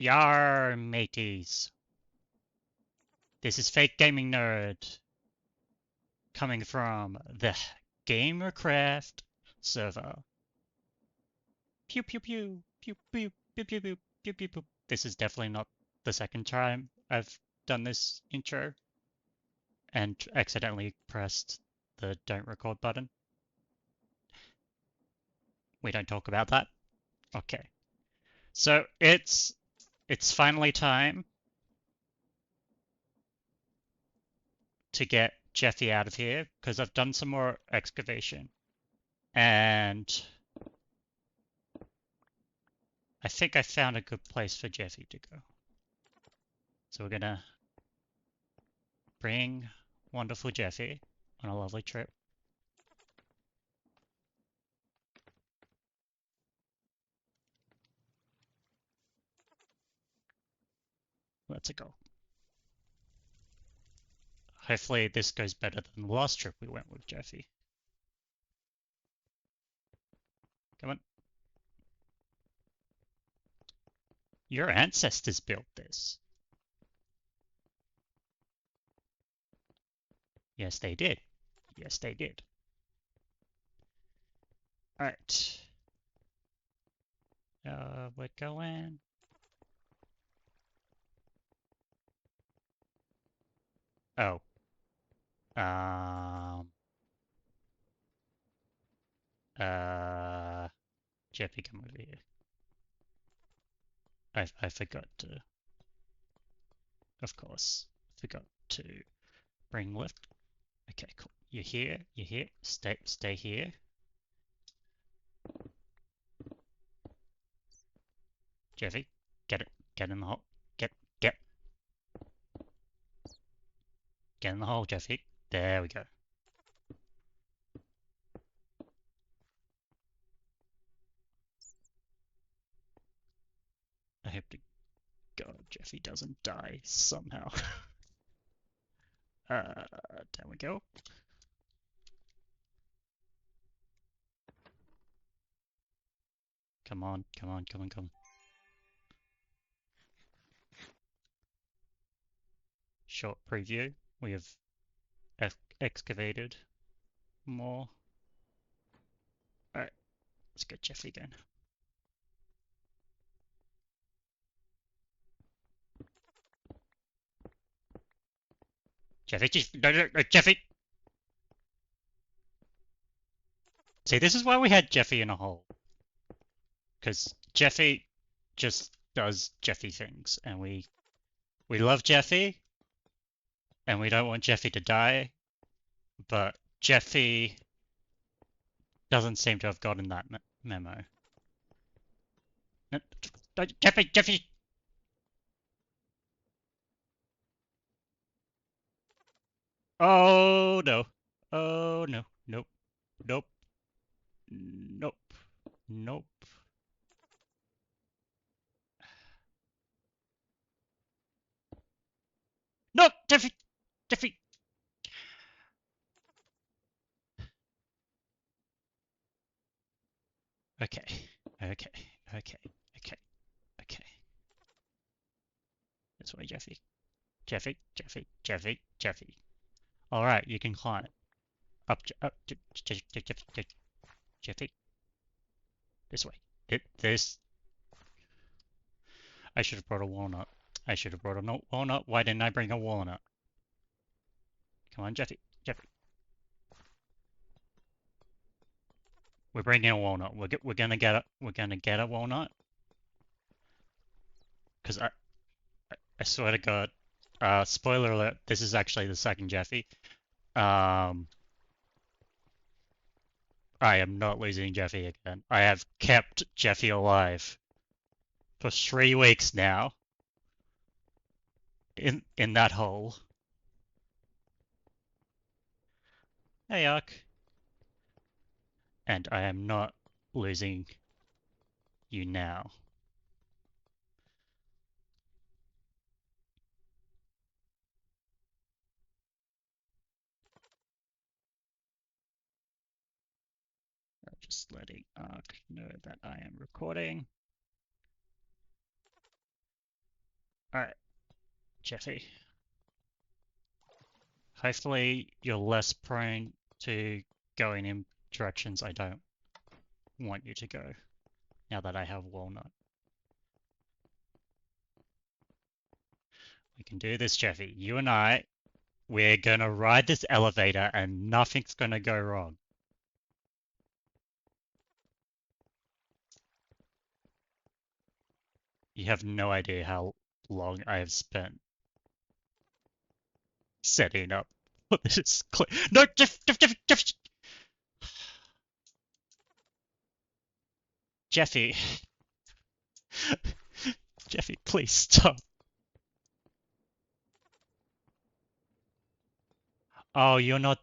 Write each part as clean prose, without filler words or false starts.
Yar, mateys. This is Fake Gaming Nerd coming from the Gaymercraft server. Pew pew pew pew pew pew pew pew pew pew pew. This is definitely not the second time I've done this intro and accidentally pressed the don't record button. We don't talk about that. Okay. So it's finally time to get Jeffie out of here because I've done some more excavation and I think I found a good place for Jeffie to go. So we're gonna bring wonderful Jeffie on a lovely trip. Let's go. Hopefully this goes better than the last trip we went with Jeffie. Come on. Your ancestors built this. Yes, they did. Yes, they did. Alright. We're going. Oh. Um. Jeffie, come over here. I forgot to. Of course, forgot to bring lift. Okay, cool. You're here. You're here. Stay here. Jeffie, get it. Get in the hole. Get in the hole, Jeffie. There we go. I hope to God Jeffie doesn't die somehow. There we go. Come on, come on, come on, come on. Short preview. We have excavated more. Alright, let's get Jeffie again. Jeffie, no, Jeffie! See, this is why we had Jeffie in a hole. Because Jeffie just does Jeffie things, and we love Jeffie, and we don't want Jeffie to die, but Jeffie doesn't seem to have gotten that memo. No, Jeffie! Oh no. Oh no. Nope. Nope. Nope. Nope. No! Jeffie! Jeffie! Okay. Okay. Okay. Okay. Okay. This way, Jeffie. Jeffie. Jeffie. Jeffie. Jeffie. Alright, you can climb. Up. Jeffie. This way. This. I should have brought a walnut. I should have brought a walnut. Why didn't I bring a walnut? Come on, Jeffie. Jeffie. We're bringing a walnut. We're gonna get a walnut. Because I swear to God, spoiler alert, this is actually the second Jeffie. I am not losing Jeffie again. I have kept Jeffie alive for 3 weeks now in that hole. Hey, Ark. And I am not losing you now. Just letting Ark know that I am recording. Alright, Jeffy. Hopefully you're less prone to going in directions I don't want you to go, now that I have Walnut. We can do this, Jeffy. You and I, we're gonna ride this elevator and nothing's gonna go wrong. You have no idea how long I have spent setting up this. No, Jeffy, Jeffy, please stop. Oh, you're not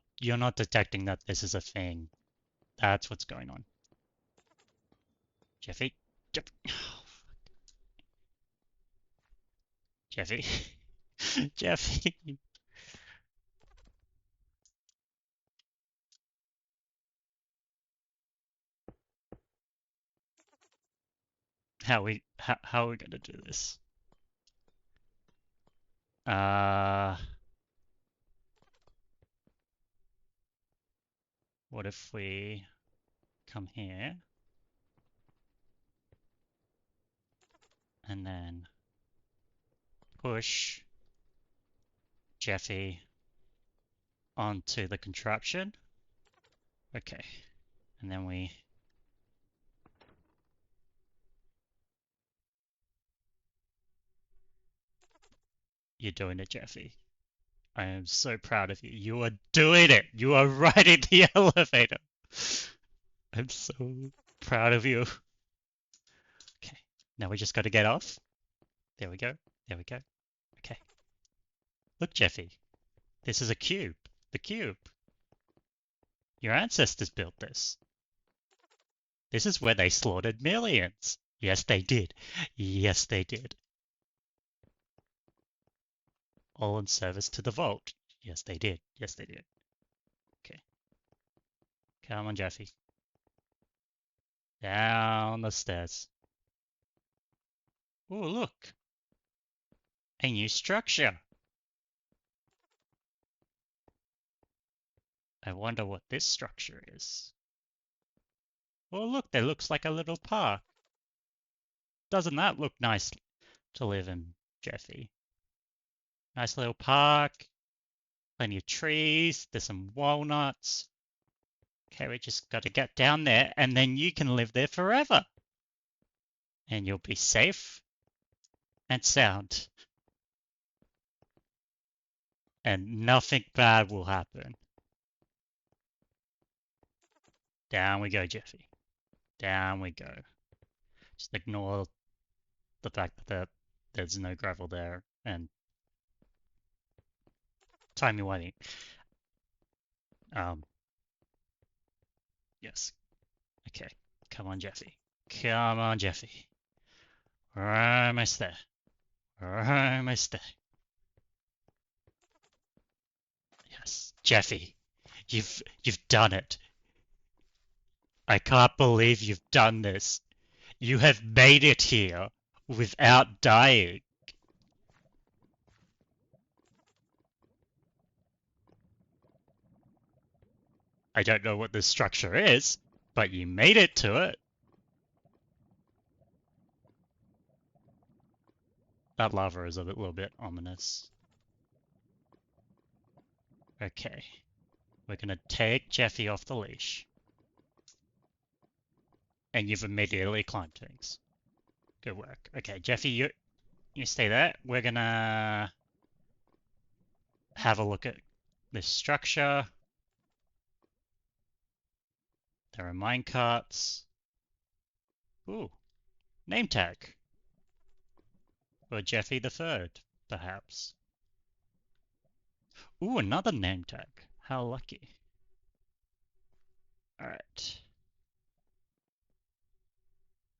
detecting that this is a thing. That's what's going on. Jeffy, Jeffy, Jeffy, Jeffy. How are we gonna do this? Uh, what if we come here and then push Jeffy onto the contraption? Okay, and then you're doing it, Jeffy. I am so proud of you. You are doing it. You are riding the elevator. I'm so proud of you. Okay, now we just got to get off. There we go. There we go. Okay. Look, Jeffy. This is a cube. The cube. Your ancestors built this. This is where they slaughtered millions. Yes, they did. Yes, they did. All in service to the vault. Yes, they did. Yes, they did. Okay. Come on, Jeffy. Down the stairs. Oh, look. A new structure. I wonder what this structure is. Oh, look, there looks like a little park. Doesn't that look nice to live in, Jeffy? Nice little park, plenty of trees, there's some walnuts. Okay, we just got to get down there and then you can live there forever. And you'll be safe and sound. And nothing bad will happen. Down we go, Jeffy. Down we go. Just ignore the fact that there's no gravel there and timey-wimey. Yes. Okay. Come on, Jeffy. Come on, Jeffy. Almost there. Almost there. Yes. Jeffy, you've done it. I can't believe you've done this. You have made it here without dying. I don't know what this structure is, but you made it to it. That lava is a little bit ominous. Okay. We're gonna take Jeffy off the leash. And you've immediately climbed things. Good work. Okay, Jeffy, you stay there. We're gonna have a look at this structure. There are minecarts. Ooh, name tag. For Jeffy the Third, perhaps. Ooh, another name tag. How lucky. Alright.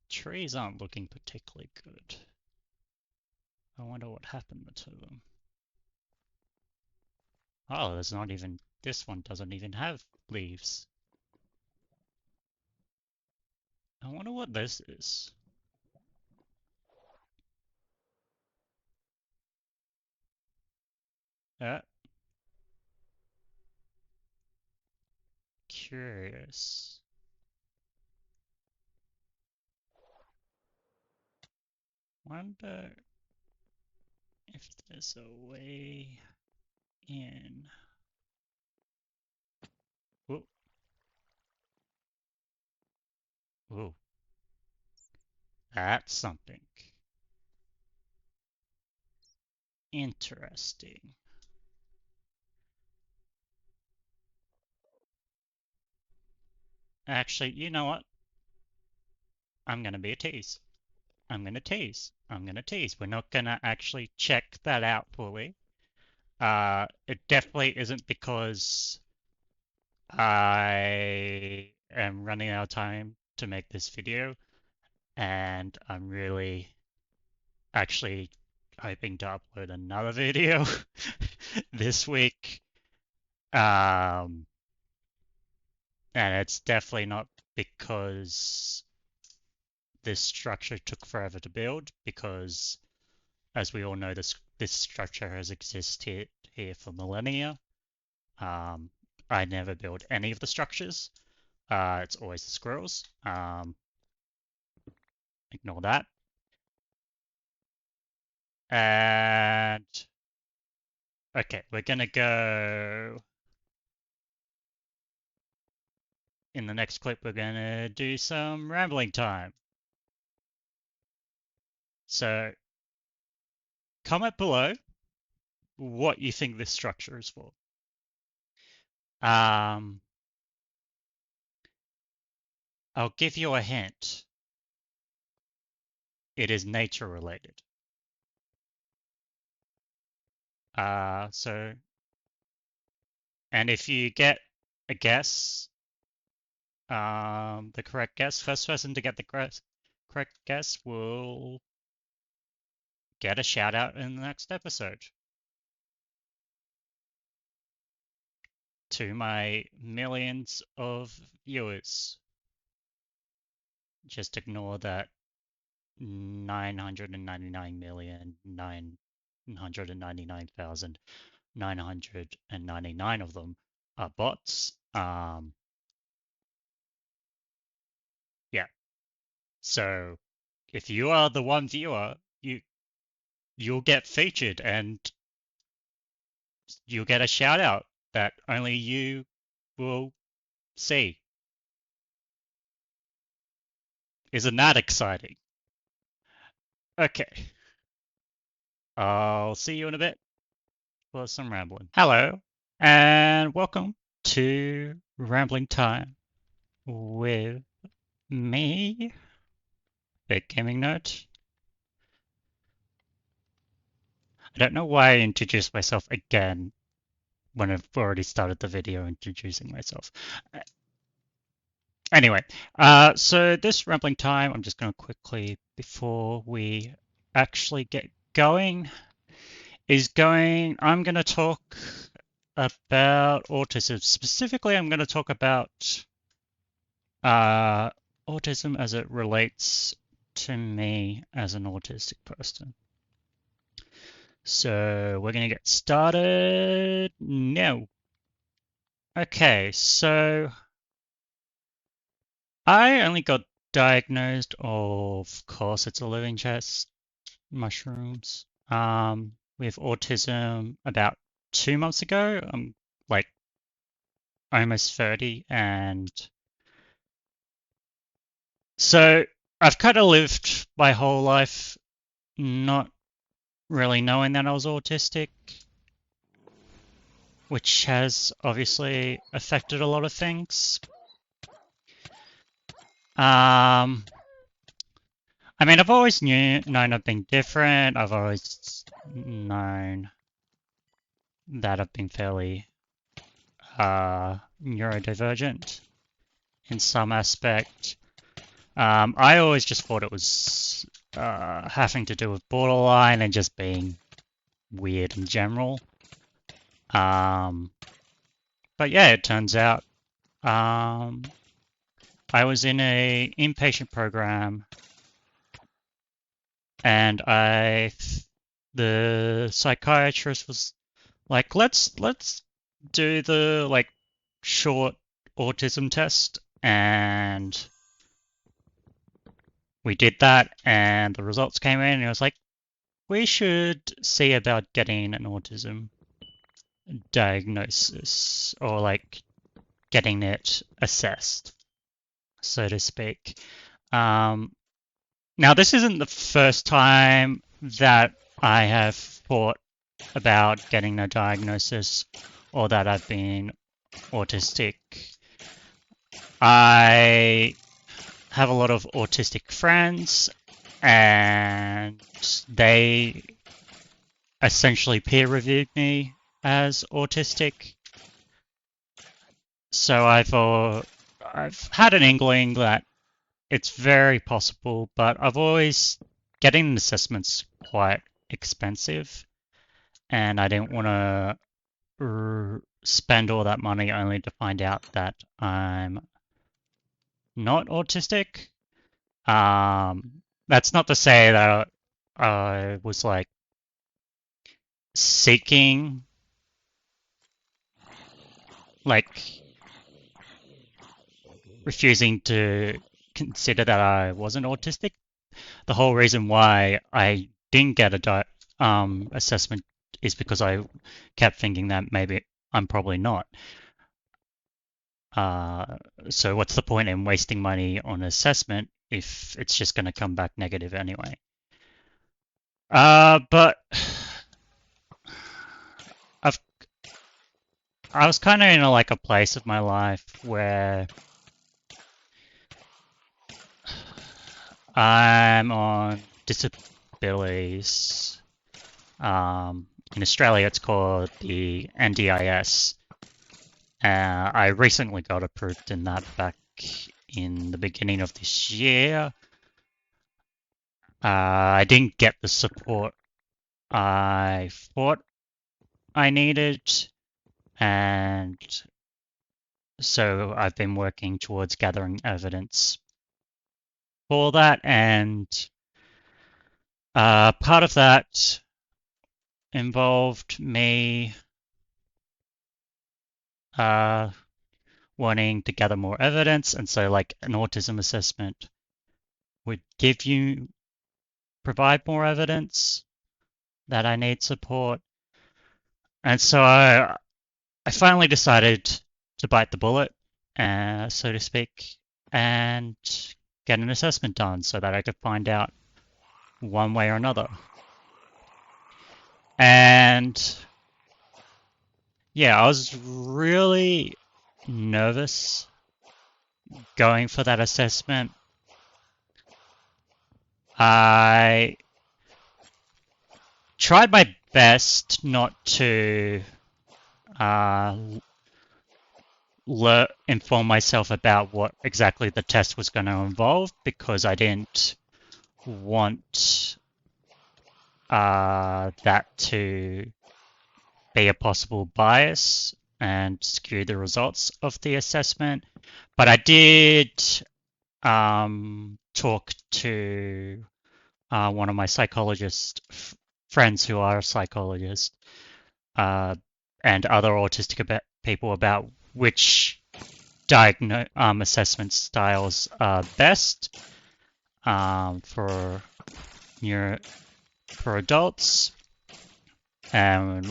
Trees aren't looking particularly good. I wonder what happened to them. Oh, there's not even... This one doesn't even have leaves. I wonder what this is. Uh, Curious. Wonder if there's a way in. Whoa. Whoa. That's something interesting. Actually, you know what? I'm gonna be a tease. I'm gonna tease. I'm gonna tease. We're not gonna actually check that out fully. It definitely isn't because I am running out of time to make this video, and I'm really actually hoping to upload another video this week. Um, and it's definitely not because this structure took forever to build, because as we all know, this structure has existed here for millennia. Um, I never build any of the structures. It's always the squirrels. Ignore that. And okay, we're gonna go in the next clip. We're gonna do some rambling time. So comment below what you think this structure is for. I'll give you a hint. It is nature related. So, and if you get a guess, the correct guess, first person to get the correct guess will get a shout out in the next episode. To my millions of viewers. Just ignore that 999,999,999 of them are bots. Yeah. So if you are the one viewer, you'll get featured and you'll get a shout out that only you will see. Isn't that exciting? Okay. I'll see you in a bit for some rambling. Hello, and welcome to Rambling Time with me, Big Gaming Nerd. I don't know why I introduced myself again when I've already started the video introducing myself. Anyway, so this Rambling Time, I'm just going to quickly, before we actually get going, I'm going to talk about autism. Specifically, I'm going to talk about autism as it relates to me as an autistic person. So we're going to get started now. Okay, so I only got diagnosed, of course, it's a living chest, mushrooms, with autism about 2 months ago. I'm like almost 30, and so I've kind of lived my whole life not really knowing that I was autistic, which has obviously affected a lot of things. I mean, I've always known I've been different. I've always known that I've been fairly neurodivergent in some aspect. I always just thought it was having to do with borderline and just being weird in general. But yeah, it turns out I was in a inpatient program, and the psychiatrist was Like, let's do the like short autism test, and we did that, and the results came in, and it was like, we should see about getting an autism diagnosis, or like getting it assessed, so to speak. Now, this isn't the first time that I have thought about getting a diagnosis or that I've been autistic. I have a lot of autistic friends, and they essentially peer reviewed me as autistic. So I've had an inkling that it's very possible, but I've always getting an assessment's quite expensive, and I didn't want to spend all that money only to find out that I'm not autistic. That's not to say that I was like seeking, like refusing to consider that I wasn't autistic. The whole reason why I didn't get a assessment is because I kept thinking that maybe I'm probably not. So what's the point in wasting money on assessment if it's just going to come back negative anyway? But I've I was kind of in like a place of my life where I'm on disabilities. In Australia, it's called the NDIS. I recently got approved in that back in the beginning of this year. I didn't get the support I thought I needed, and so I've been working towards gathering evidence for that, and part of that involved me uh, wanting to gather more evidence, and so like an autism assessment would provide more evidence that I need support. And so I finally decided to bite the bullet, so to speak, and get an assessment done so that I could find out one way or another. And yeah, I was really nervous going for that assessment. I tried my best not to inform myself about what exactly the test was going to involve, because I didn't want that to be a possible bias and skew the results of the assessment. But I did talk to one of my psychologist friends who are psychologists and other autistic people about which assessment styles are best for for adults, and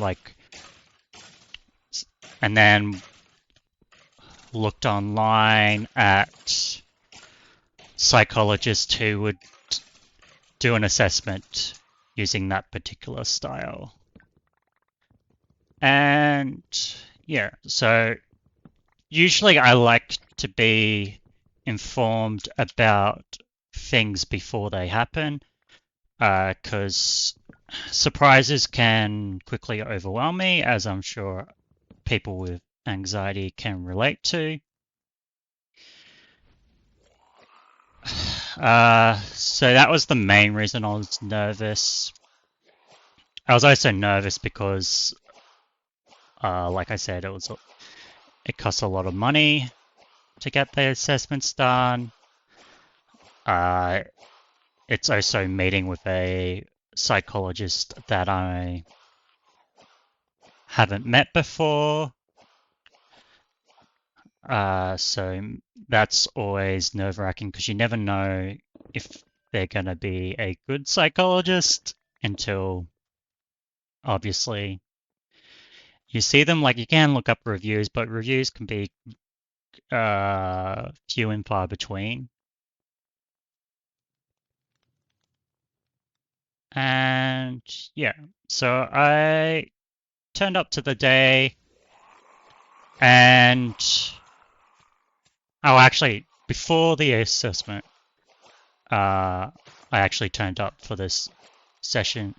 then looked online at psychologists who would do an assessment using that particular style. And yeah, so usually I like to be informed about things before they happen, because surprises can quickly overwhelm me, as I'm sure people with anxiety can relate to. So that was the main reason I was nervous. I was also nervous because, like I said, it costs a lot of money to get the assessments done. It's also meeting with a psychologist that I haven't met before. So that's always nerve-wracking because you never know if they're going to be a good psychologist until obviously you see them. Like you can look up reviews, but reviews can be few and far between. And yeah, so I turned up to the day and actually before the assessment, I actually turned up for this session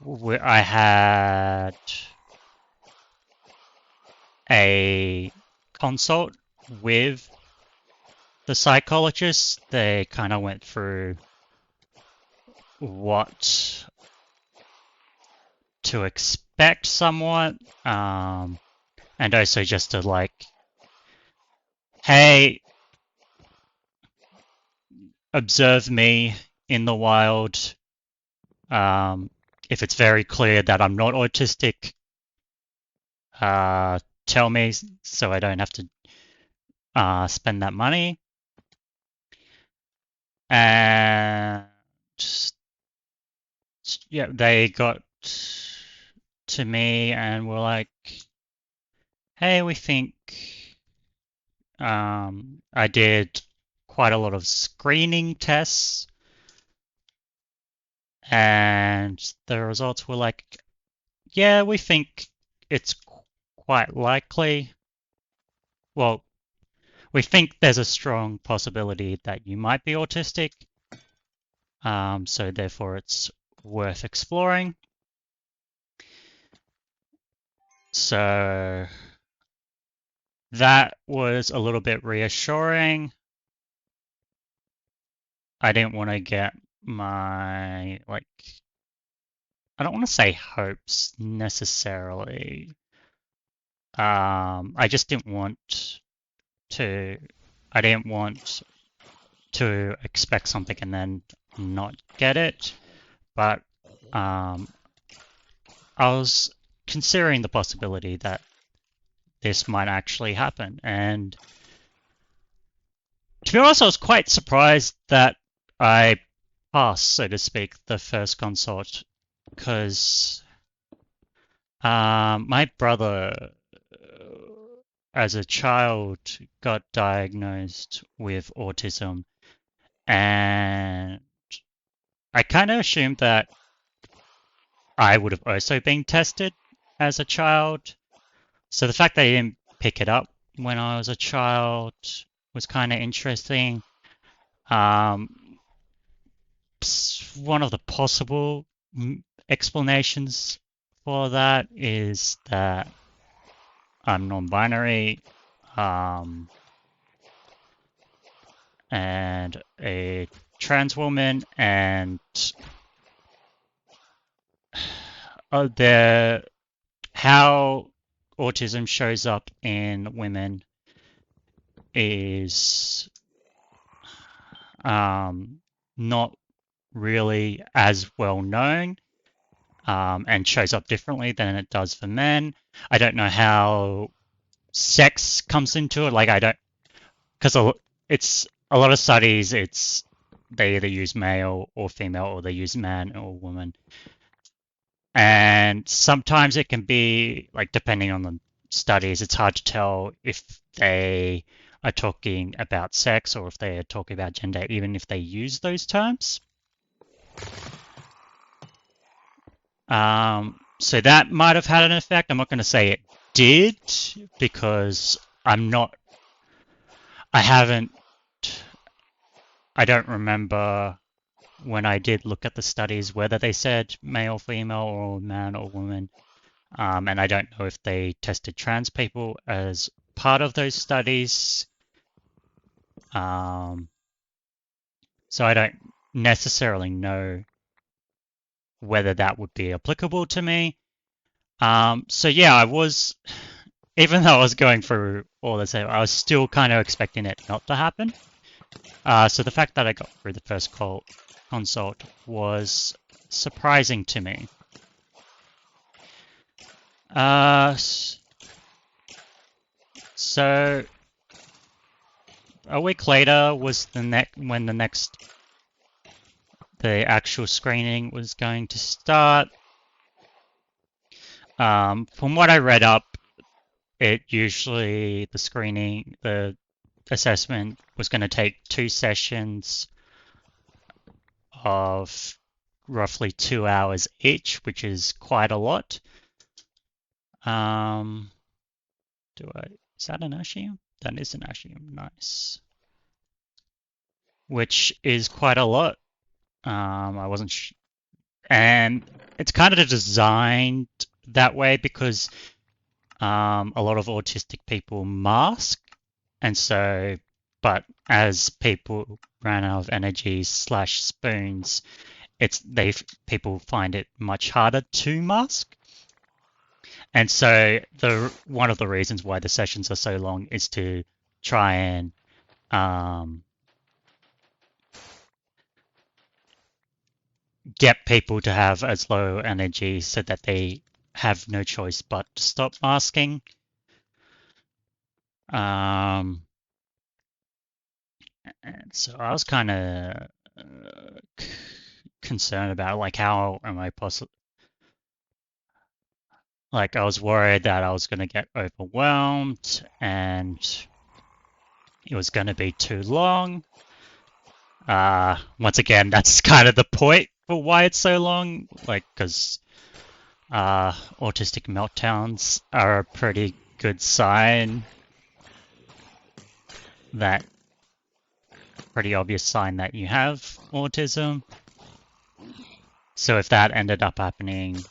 where I had a consult with the psychologist. They kind of went through what to expect somewhat, and also just to like, hey, observe me in the wild. If it's very clear that I'm not autistic, tell me so I don't have to spend that money. And yeah, they got to me and were like, hey, we think I did quite a lot of screening tests, and the results were like, yeah, we think it's quite likely. Well, we think there's a strong possibility that you might be autistic, so therefore it's worth exploring. So that was a little bit reassuring. I didn't want to get my, like, I don't want to say hopes necessarily. I just didn't want to, I didn't want to expect something and then not get it. But I was considering the possibility that this might actually happen. And to be honest, I was quite surprised that I passed, so to speak, the first consult, because my brother, as a child, got diagnosed with autism, and I kind of assumed that I would have also been tested as a child. So the fact that he didn't pick it up when I was a child was kind of interesting. One of the possible explanations for that is that I'm non-binary, and a trans woman, and how autism shows up in women is not really as well known, and shows up differently than it does for men. I don't know how sex comes into it. Like I don't, because it's a lot of studies. It's they either use male or female, or they use man or woman. And sometimes it can be like, depending on the studies, it's hard to tell if they are talking about sex or if they are talking about gender, even if they use those terms. So that might have had an effect. I'm not going to say it did, because I don't remember when I did look at the studies whether they said male, female, or man or woman. And I don't know if they tested trans people as part of those studies. So I don't necessarily know whether that would be applicable to me. So yeah, even though I was going through all this, I was still kind of expecting it not to happen. So the fact that I got through the first consult was surprising to me. So a week later was when the actual screening was going to start. From what I read up, the assessment was going to take 2 sessions of roughly 2 hours each, which is quite a lot. Is that an Ashium? That is an Ashium, nice. Which is quite a lot. I wasn't and it's kind of designed that way because a lot of autistic people mask, and so, but as people ran out of energy / spoons, people find it much harder to mask. And so one of the reasons why the sessions are so long is to try and get people to have as low energy so that they have no choice but to stop masking. And so I was kind of concerned about like how am I possible. Like I was worried that I was going to get overwhelmed and it was going to be too long. Once again, that's kind of the point for why it's so long. Like because autistic meltdowns are a pretty good sign pretty obvious sign that you have autism. So if that ended up happening,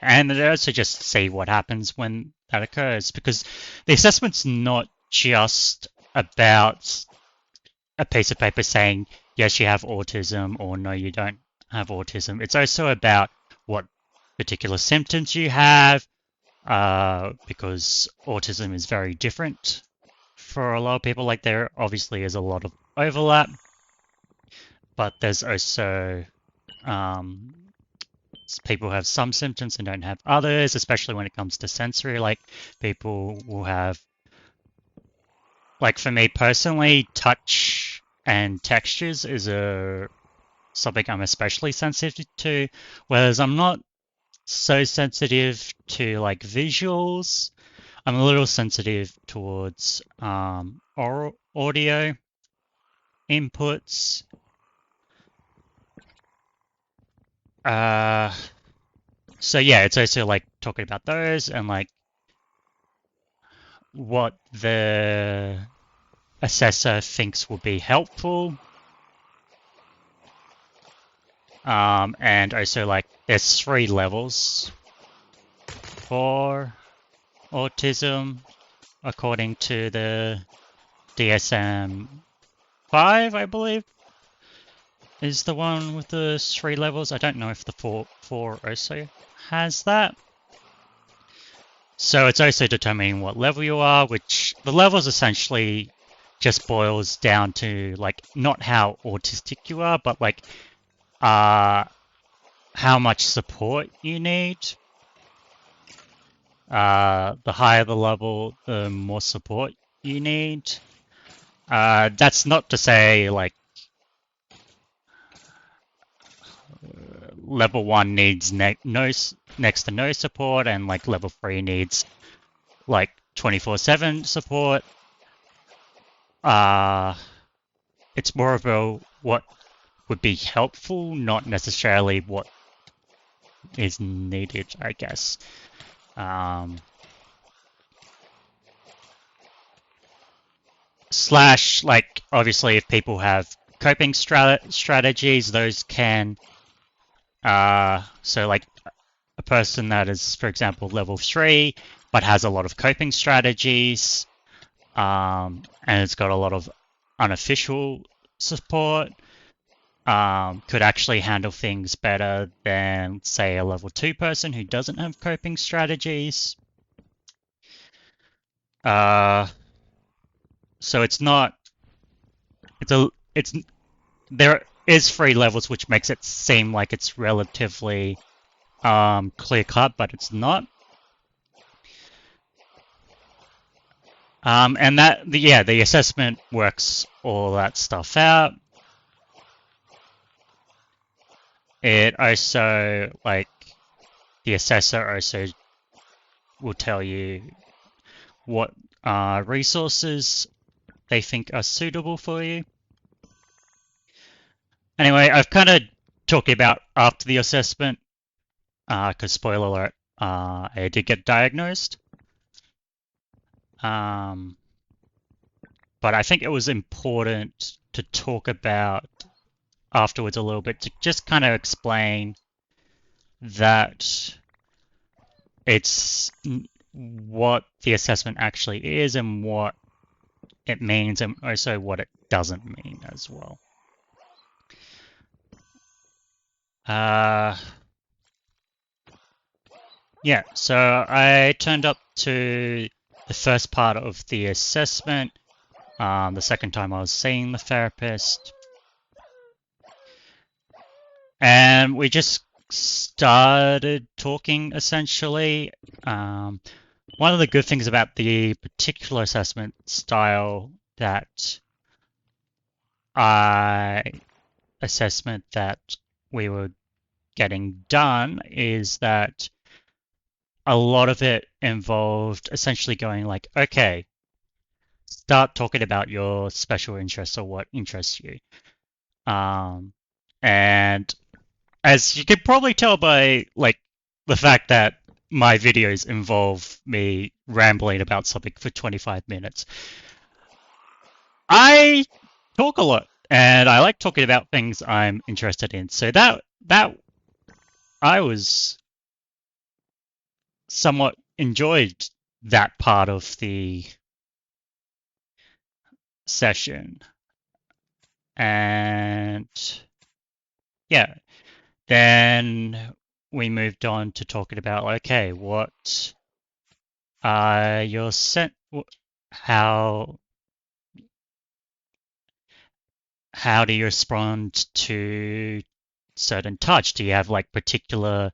and also just see what happens when that occurs, because the assessment's not just about a piece of paper saying, yes, you have autism, or no, you don't have autism. It's also about what particular symptoms you have, because autism is very different for a lot of people. Like there obviously is a lot of overlap, but there's also people have some symptoms and don't have others, especially when it comes to sensory. Like people will have, like for me personally, touch and textures is something I'm especially sensitive to, whereas I'm not so sensitive to like visuals. I'm a little sensitive towards oral audio inputs. So yeah, it's also like talking about those and like what the assessor thinks will be helpful. And also like there's 3 levels for autism according to the DSM-5, I believe, is the one with the 3 levels. I don't know if the 4 also has that. So it's also determining what level you are, which the levels essentially just boils down to like not how autistic you are, but like how much support you need. The higher the level, the more support you need. That's not to say like level 1 needs next to no support, and like level 3 needs like 24/7 support. It's more about what would be helpful, not necessarily what is needed, I guess. Slash, like, obviously if people have coping strategies, those can, so like a person that is, for example, level 3, but has a lot of coping strategies, and it's got a lot of unofficial support, could actually handle things better than, say, a level 2 person who doesn't have coping strategies. So it's not, there is 3 levels, which makes it seem like it's relatively clear cut, but it's not. And the assessment works all that stuff out. It also, like, the assessor also will tell you what resources they think are suitable for you. Anyway, I've kind of talked about after the assessment, because spoiler alert, I did get diagnosed. But I think it was important to talk about afterwards a little bit to just kind of explain that it's what the assessment actually is and what it means, and also what it doesn't mean as well. Yeah, so I turned up to the first part of the assessment, the second time I was seeing the therapist. And we just started talking, essentially. One of the good things about the particular assessment style that we were getting done is that a lot of it involved essentially going like, okay, start talking about your special interests or what interests you. And as you can probably tell by like the fact that my videos involve me rambling about something for 25 minutes, I talk a lot and I like talking about things I'm interested in. So that I was somewhat enjoyed that part of the session. And yeah, then we moved on to talking about, okay, what are your how do you respond to certain touch? Do you have like particular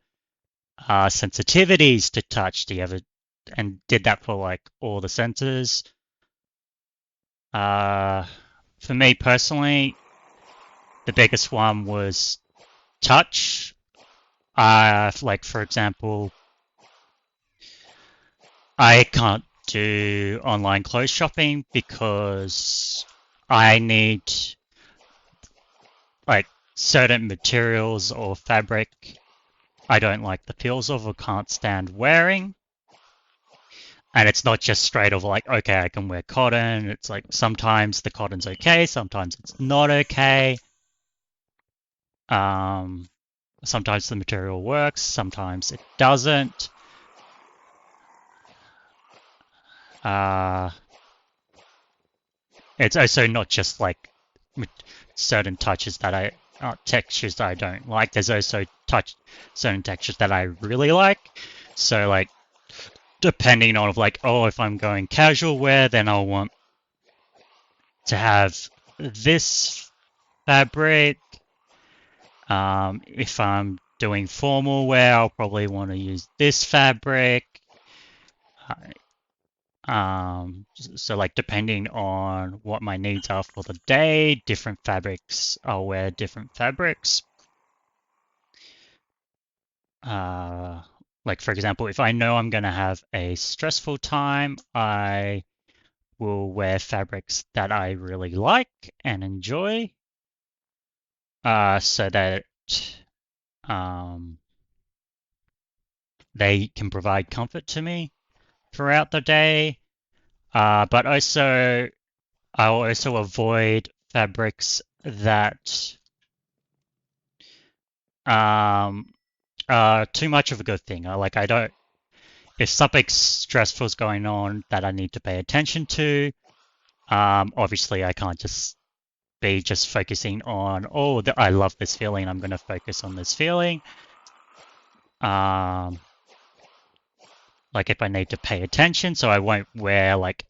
sensitivities to touch? Do you have and did that for like all the senses? For me personally, the biggest one was touch. Like for example, I can't do online clothes shopping because I need like certain materials or fabric I don't like the feels of or can't stand wearing. And it's not just straight of like, okay, I can wear cotton. It's like sometimes the cotton's okay, sometimes it's not okay. Sometimes the material works, sometimes it doesn't. It's also not just like certain touches that textures that I don't like. There's also certain textures that I really like. So like, depending on like, oh, if I'm going casual wear, then I'll want to have this fabric. If I'm doing formal wear, I'll probably want to use this fabric. So like depending on what my needs are for the day, different fabrics, I'll wear different fabrics. Like for example, if I know I'm going to have a stressful time, I will wear fabrics that I really like and enjoy, so that they can provide comfort to me throughout the day. But also, I'll also avoid fabrics that are too much of a good thing. Like I don't, if something stressful is going on that I need to pay attention to, obviously I can't just be just focusing on, oh, I love this feeling, I'm going to focus on this feeling. Like if I need to pay attention, so I won't wear like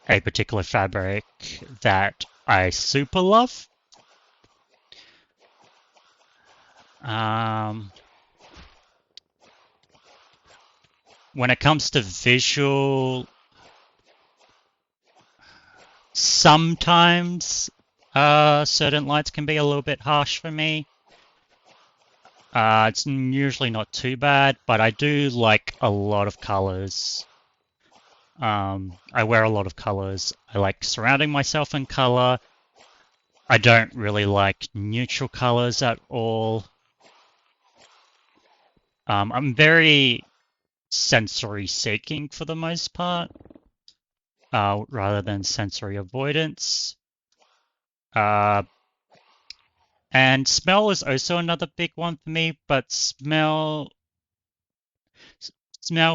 a particular fabric that I super love. when it comes to visual, sometimes certain lights can be a little bit harsh for me. It's usually not too bad, but I do like a lot of colors. I wear a lot of colors. I like surrounding myself in color. I don't really like neutral colors at all. I'm very sensory seeking for the most part, rather than sensory avoidance. And smell is also another big one for me, but smell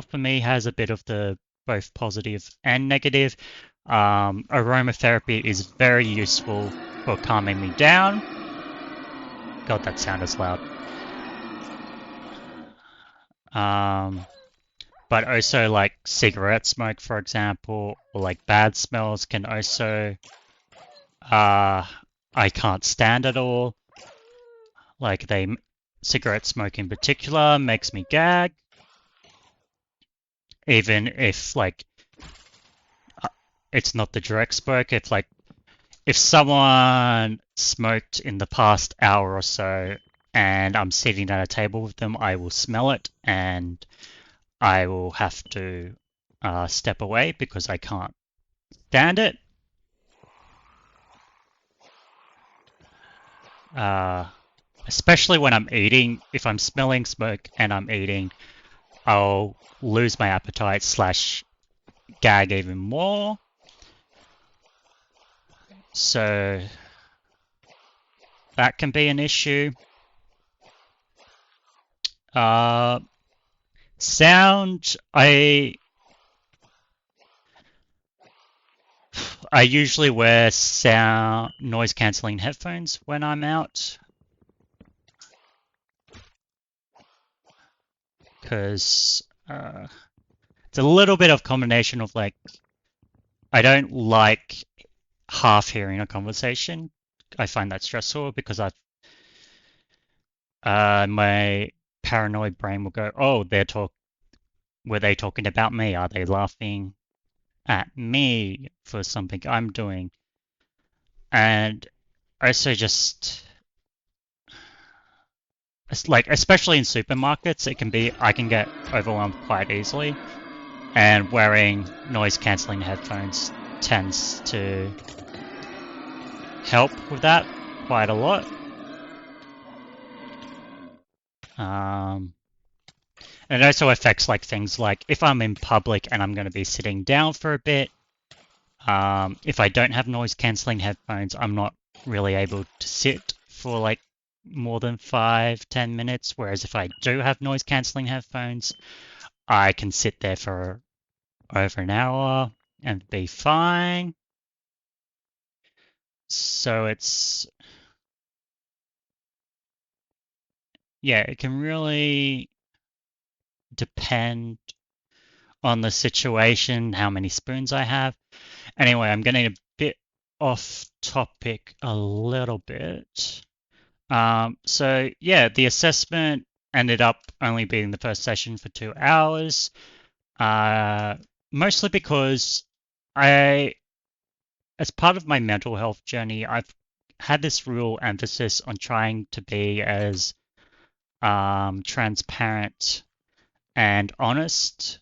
for me has a bit of the both positive and negative. Aromatherapy is very useful for calming me down. God, that sound is loud. But also like cigarette smoke, for example, or like bad smells can also, I can't stand at all. Like cigarette smoke in particular makes me gag. Even if like it's not the direct smoke, if someone smoked in the past hour or so and I'm sitting at a table with them, I will smell it and I will have to step away because I can't stand it. Especially when I'm eating, if I'm smelling smoke and I'm eating, I'll lose my appetite / gag even more. So that can be an issue. Sound, I usually wear noise cancelling headphones when I'm out, because it's a little bit of combination of like, I don't like half hearing a conversation. I find that stressful because my paranoid brain will go, oh, were they talking about me? Are they laughing at me for something I'm doing? And also just like, especially in supermarkets, I can get overwhelmed quite easily, and wearing noise cancelling headphones tends to help with that quite a lot. And it also affects like things like if I'm in public and I'm going to be sitting down for a bit, if I don't have noise cancelling headphones, I'm not really able to sit for like more than 5-10 minutes. Whereas if I do have noise cancelling headphones, I can sit there for over an hour and be fine. So it can really depend on the situation, how many spoons I have. Anyway, I'm getting a bit off topic a little bit. So yeah, the assessment ended up only being the first session for 2 hours, mostly because as part of my mental health journey, I've had this real emphasis on trying to be as transparent and honest,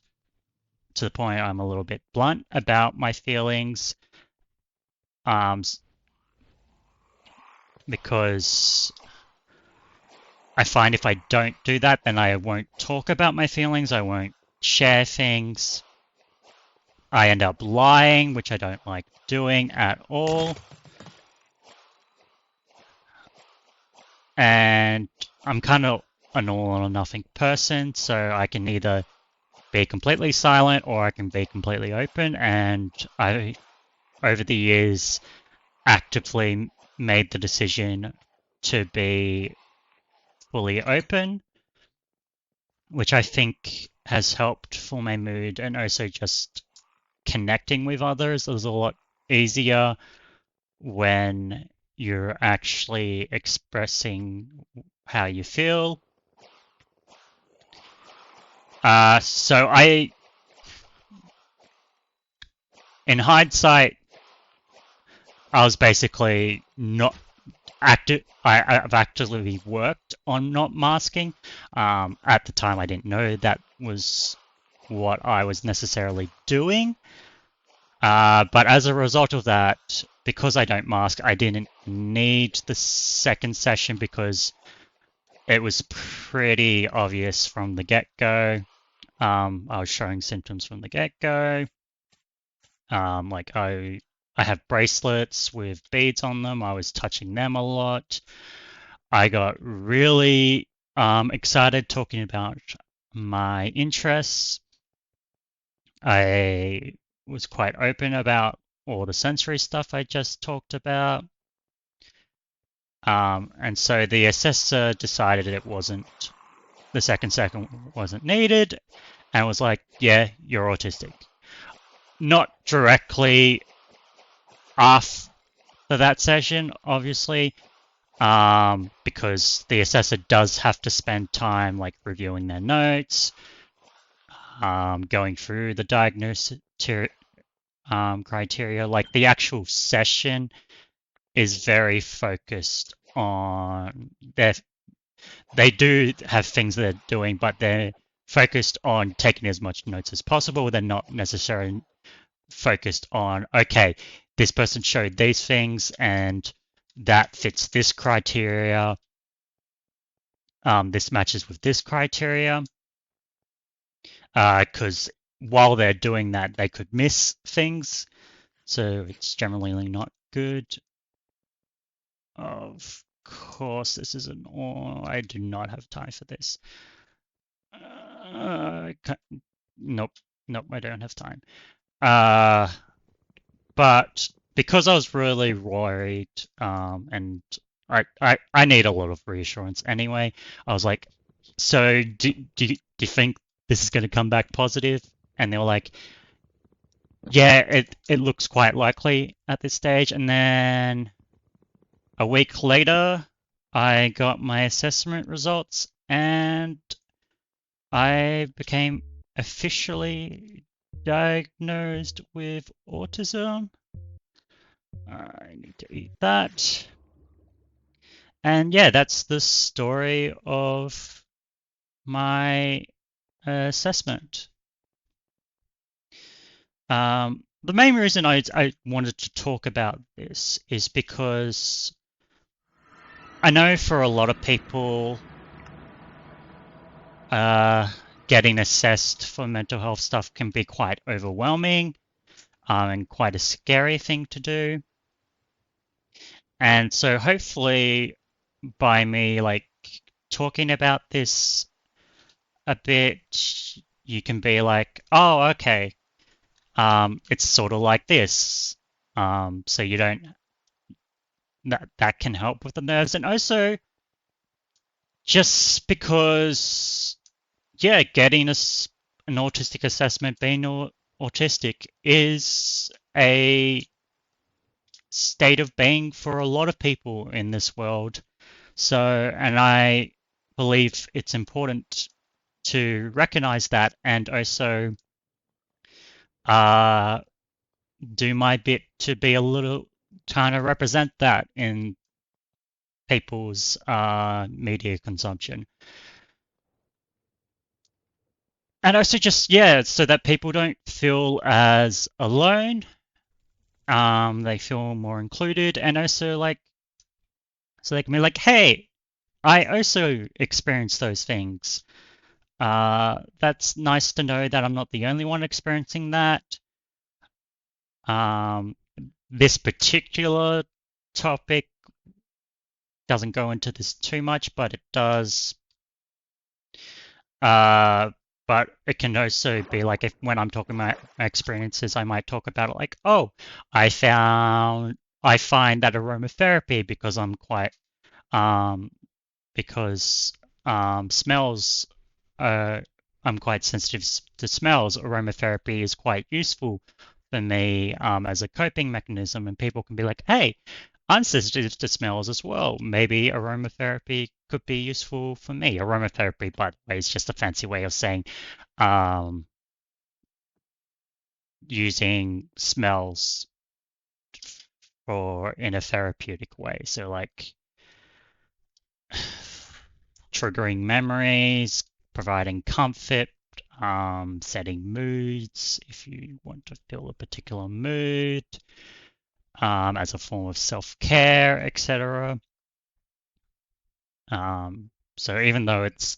to the point I'm a little bit blunt about my feelings, because I find if I don't do that, then I won't talk about my feelings, I won't share things. I end up lying, which I don't like doing at all. And I'm kind of an all or nothing person, so I can either be completely silent or I can be completely open. And I, over the years, actively made the decision to be fully open, which I think has helped for my mood, and also just connecting with others is a lot easier when you're actually expressing how you feel. So in hindsight, I was basically not active. I've actively worked on not masking. At the time, I didn't know that was what I was necessarily doing. But as a result of that, because I don't mask, I didn't need the second session because it was pretty obvious from the get-go. I was showing symptoms from the get-go. Like I have bracelets with beads on them. I was touching them a lot. I got really excited talking about my interests. I was quite open about all the sensory stuff I just talked about. And so the assessor decided the second wasn't needed and was like, yeah, you're autistic. Not directly after that session, obviously, because the assessor does have to spend time like reviewing their notes, going through the diagnosis criteria. Like the actual session is very focused on they do have things they're doing, but they're focused on taking as much notes as possible. They're not necessarily focused on, okay, this person showed these things and that fits this criteria. This matches with this criteria. Because while they're doing that, they could miss things. So it's generally not good. Of course, this isn't all. I do not have time for this. Nope, nope, I don't have time. But because I was really worried, and I need a lot of reassurance anyway, I was like, so do you think this is going to come back positive? And they were like, yeah, it looks quite likely at this stage. And then a week later, I got my assessment results and I became officially diagnosed with autism. I need to eat that. And yeah, that's the story of my assessment. The main reason I wanted to talk about this is because I know for a lot of people, getting assessed for mental health stuff can be quite overwhelming, and quite a scary thing to do. And so hopefully by me like talking about this a bit, you can be like, oh, okay, it's sort of like this. So you don't that can help with the nerves. And also just because, yeah, getting an autistic assessment, being autistic is a state of being for a lot of people in this world. So, and I believe it's important to recognize that and also uh, do my bit to be a little kind of represent that in people's media consumption. And also just, yeah, so that people don't feel as alone. They feel more included and also like, so they can be like, hey, I also experienced those things. That's nice to know that I'm not the only one experiencing that. Um, this particular topic doesn't go into this too much, but it does. Uh, but it can also be like if when I'm talking about my experiences, I might talk about it like, oh, I find that aromatherapy because I'm quite um, because smells I'm quite sensitive to smells. Aromatherapy is quite useful for me as a coping mechanism, and people can be like, "Hey, I'm sensitive to smells as well. Maybe aromatherapy could be useful for me. Aromatherapy, by the way, is just a fancy way of saying um, using smells for in a therapeutic way. So like triggering memories, providing comfort, setting moods if you want to feel a particular mood, as a form of self-care, etc. So even though it's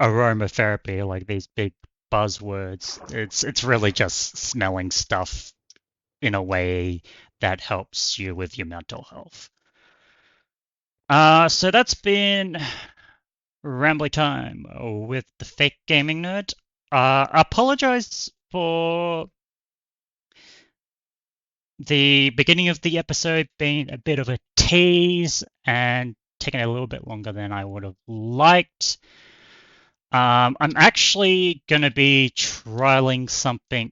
aromatherapy, like these big buzzwords, it's really just smelling stuff in a way that helps you with your mental health. So that's been Rambly time with the fake gaming nerd. Apologize for the beginning of the episode being a bit of a tease and taking a little bit longer than I would have liked. I'm actually going to be trialing something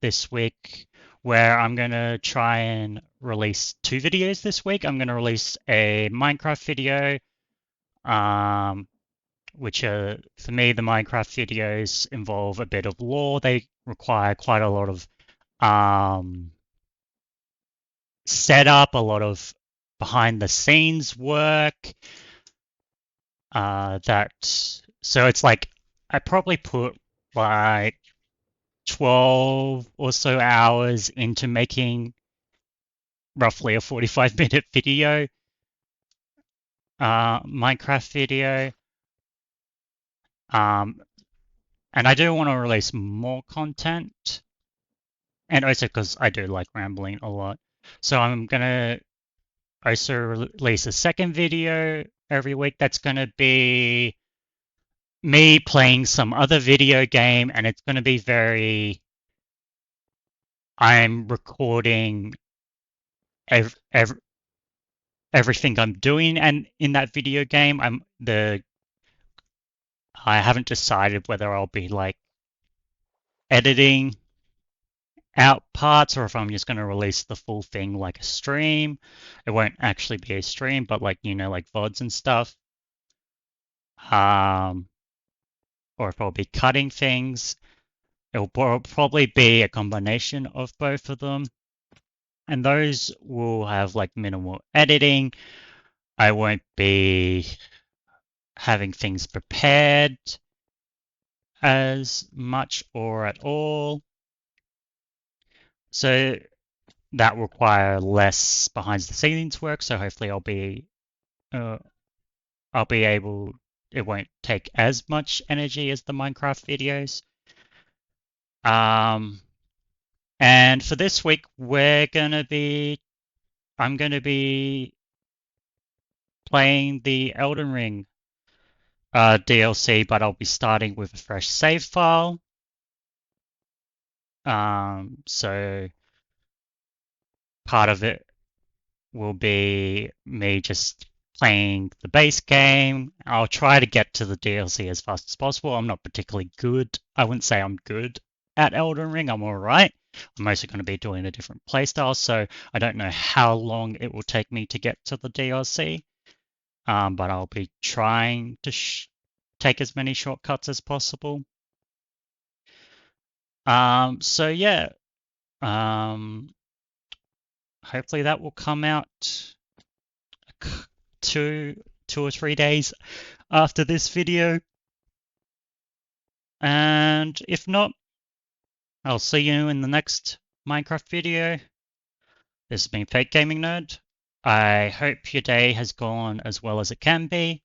this week where I'm going to try and release 2 videos this week. I'm going to release a Minecraft video, which are, for me, the Minecraft videos involve a bit of lore. They require quite a lot of um, setup, a lot of behind the scenes work. That so it's like I probably put like 12 or so hours into making roughly a 45-minute video, Minecraft video. Um, and I do want to release more content, and also because I do like rambling a lot. So I'm gonna also release a second video every week. That's gonna be me playing some other video game, and it's gonna be very. I'm recording ev ev everything I'm doing, and in that video game, I haven't decided whether I'll be like editing out parts or if I'm just going to release the full thing like a stream. It won't actually be a stream, but like, like VODs and stuff. Um, or if I'll be cutting things. It'll probably be a combination of both of them. And those will have like minimal editing. I won't be having things prepared as much or at all. So that require less behind the scenes work. So hopefully uh, I'll be able. It won't take as much energy as the Minecraft videos. Um, and for this week, I'm gonna be playing the Elden Ring DLC, but I'll be starting with a fresh save file. So part of it will be me just playing the base game. I'll try to get to the DLC as fast as possible. I'm not particularly good. I wouldn't say I'm good at Elden Ring. I'm all right. I'm mostly going to be doing a different playstyle, so I don't know how long it will take me to get to the DLC. But I'll be trying to take as many shortcuts as possible. So yeah, hopefully that will come out two or 3 days after this video. And if not, I'll see you in the next Minecraft video. This has been Fake Gaming Nerd. I hope your day has gone as well as it can be.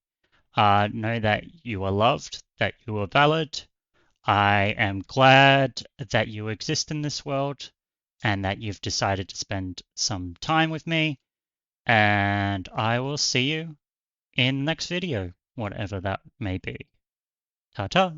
Know that you are loved, that you are valid. I am glad that you exist in this world and that you've decided to spend some time with me. And I will see you in the next video, whatever that may be. Ta-ta.